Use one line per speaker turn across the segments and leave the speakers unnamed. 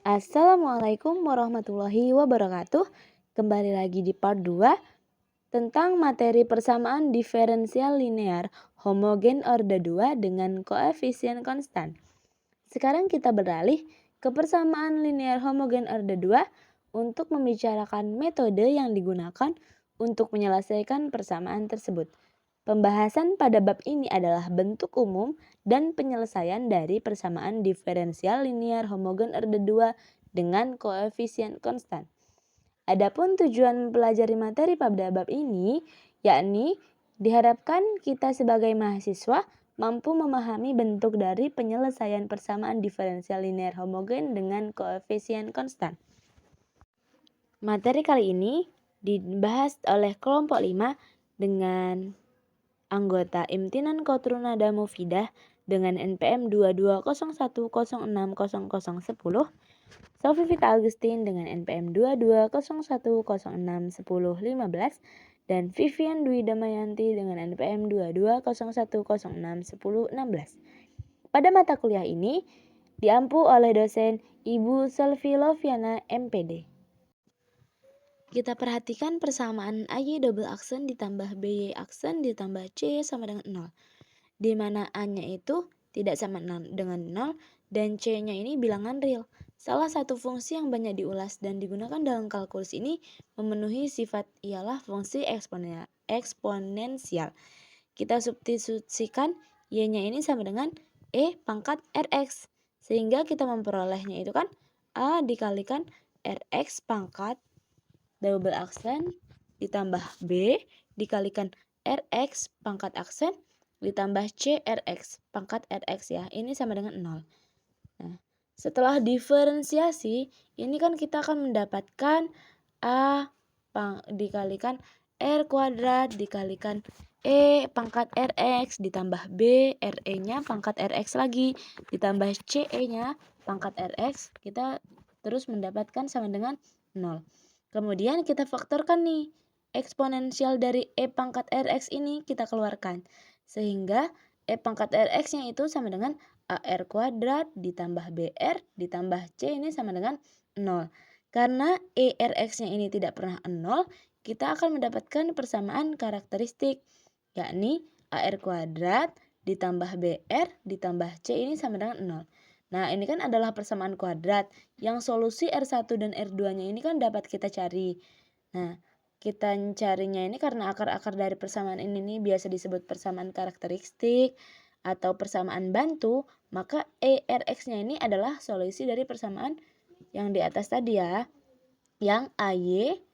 Assalamualaikum warahmatullahi wabarakatuh. Kembali lagi di part 2 tentang materi persamaan diferensial linear homogen orde 2 dengan koefisien konstan. Sekarang kita beralih ke persamaan linear homogen orde 2 untuk membicarakan metode yang digunakan untuk menyelesaikan persamaan tersebut. Pembahasan pada bab ini adalah bentuk umum dan penyelesaian dari persamaan diferensial linear homogen orde 2 dengan koefisien konstan. Adapun tujuan mempelajari materi pada bab ini, yakni diharapkan kita sebagai mahasiswa mampu memahami bentuk dari penyelesaian persamaan diferensial linear homogen dengan koefisien konstan. Materi kali ini dibahas oleh kelompok 5 dengan anggota Imtinan Kotrunada Mufidah dengan NPM 2201060010, Sofi Vita Agustin dengan NPM 2201061015, dan Vivian Dwi Damayanti dengan NPM 2201061016. Pada mata kuliah ini diampu oleh dosen Ibu Selvi Loviana MPD. Kita perhatikan persamaan AY double aksen ditambah BY aksen ditambah C sama dengan 0. Di mana A-nya itu tidak sama dengan 0 dan C-nya ini bilangan real. Salah satu fungsi yang banyak diulas dan digunakan dalam kalkulus ini memenuhi sifat ialah fungsi eksponensial. Kita substitusikan Y-nya ini sama dengan E pangkat Rx. Sehingga kita memperolehnya itu kan A dikalikan Rx pangkat double aksen ditambah B dikalikan Rx pangkat aksen ditambah C Rx pangkat Rx ya. Ini sama dengan 0. Nah, setelah diferensiasi, ini kan kita akan mendapatkan A dikalikan R kuadrat dikalikan E pangkat Rx ditambah B Re-nya pangkat Rx lagi ditambah Ce-nya pangkat Rx. Kita terus mendapatkan sama dengan 0. Kemudian kita faktorkan nih, eksponensial dari E pangkat Rx ini kita keluarkan. Sehingga E pangkat Rx-nya itu sama dengan AR kuadrat ditambah BR ditambah C ini sama dengan 0. Karena ERX-nya ini tidak pernah 0, kita akan mendapatkan persamaan karakteristik, yakni AR kuadrat ditambah BR ditambah C ini sama dengan 0. Nah, ini kan adalah persamaan kuadrat yang solusi R1 dan R2-nya ini kan dapat kita cari. Nah, kita carinya ini karena akar-akar dari persamaan ini nih biasa disebut persamaan karakteristik atau persamaan bantu, maka ERX-nya ini adalah solusi dari persamaan yang di atas tadi ya. Yang AY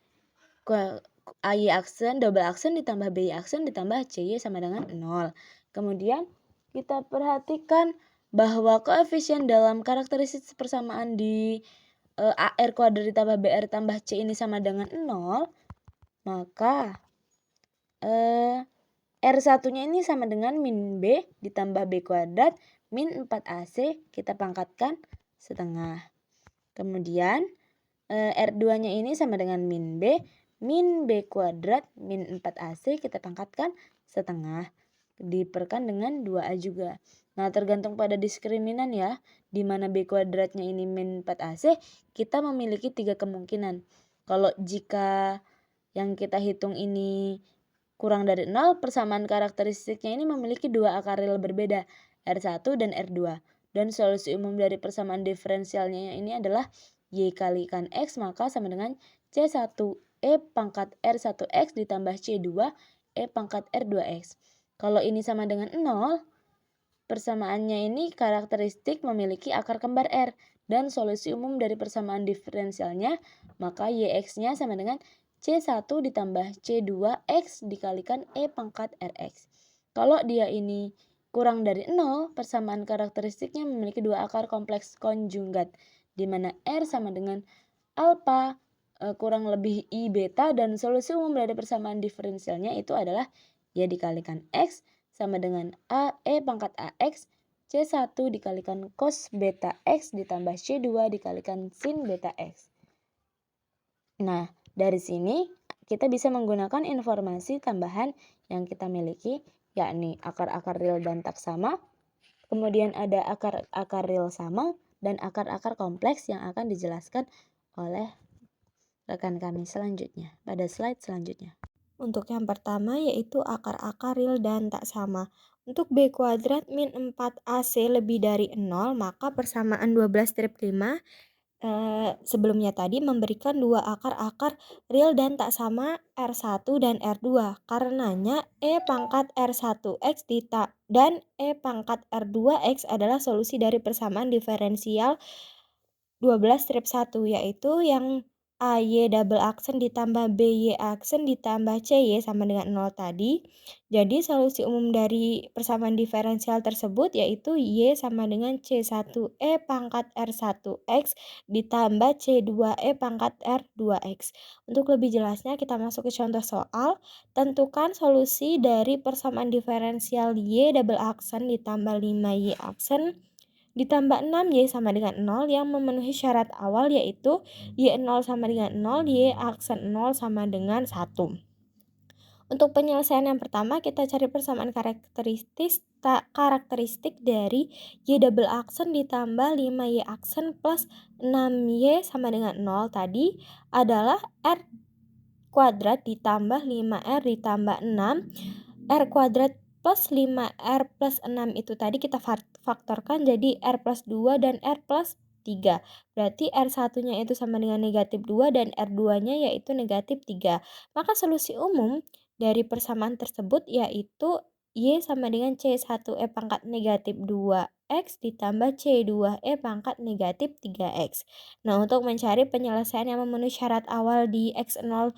aksen, double aksen ditambah BY aksen ditambah CY sama dengan 0. Kemudian kita perhatikan bahwa koefisien dalam karakteristik persamaan di AR kuadrat ditambah BR tambah C ini sama dengan 0, maka R1-nya ini sama dengan min B ditambah B kuadrat min 4AC kita pangkatkan setengah. Kemudian R2-nya ini sama dengan min B min B kuadrat min 4AC kita pangkatkan setengah. Diperkan dengan 2A juga. Nah, tergantung pada diskriminan ya. Di mana B kuadratnya ini min 4AC, kita memiliki 3 kemungkinan. Kalau jika yang kita hitung ini kurang dari 0, persamaan karakteristiknya ini memiliki 2 akar real berbeda, R1 dan R2. Dan solusi umum dari persamaan diferensialnya ini adalah Y kalikan X, maka sama dengan C1 E pangkat R1X ditambah C2 E pangkat R2X. Kalau ini sama dengan 0, persamaannya ini karakteristik memiliki akar kembar R. Dan solusi umum dari persamaan diferensialnya, maka YX-nya sama dengan C1 ditambah C2X dikalikan E pangkat Rx. Kalau dia ini kurang dari 0, persamaan karakteristiknya memiliki 2 akar kompleks konjugat, di mana R sama dengan alfa kurang lebih I beta, dan solusi umum dari persamaan diferensialnya itu adalah Y dikalikan X sama dengan E pangkat AX C1 dikalikan cos beta X ditambah C2 dikalikan sin beta X. Nah, dari sini kita bisa menggunakan informasi tambahan yang kita miliki, yakni akar-akar real dan tak sama. Kemudian ada akar-akar real sama dan akar-akar kompleks yang akan dijelaskan oleh rekan kami selanjutnya pada slide selanjutnya.
Untuk yang pertama yaitu akar-akar real dan tak sama. Untuk B kuadrat min 4AC lebih dari 0, maka persamaan 12/5 sebelumnya tadi memberikan dua akar-akar real dan tak sama R1 dan R2. Karenanya E pangkat R1X dan E pangkat R2X adalah solusi dari persamaan diferensial 12/1, yaitu yang AY double aksen ditambah BY aksen ditambah CY sama dengan 0 tadi. Jadi solusi umum dari persamaan diferensial tersebut yaitu Y sama dengan C1E pangkat R1X ditambah C2E pangkat R2X. Untuk lebih jelasnya kita masuk ke contoh soal. Tentukan solusi dari persamaan diferensial Y double aksen ditambah 5Y aksen ditambah 6Y sama dengan 0 yang memenuhi syarat awal yaitu Y0 sama dengan 0, Y aksen 0 sama dengan 1. Untuk penyelesaian yang pertama kita cari persamaan karakteristik dari Y double aksen ditambah 5Y aksen plus 6Y sama dengan 0 tadi adalah R kuadrat ditambah 5R ditambah 6 R kuadrat plus 5R plus 6 itu tadi kita faktorkan jadi R plus 2 dan R plus 3. Berarti R1-nya itu sama dengan negatif 2 dan R2-nya yaitu negatif 3. Maka solusi umum dari persamaan tersebut yaitu Y sama dengan C1E pangkat negatif 2X ditambah C2E pangkat negatif 3X. Nah, untuk mencari penyelesaian yang memenuhi syarat awal di X0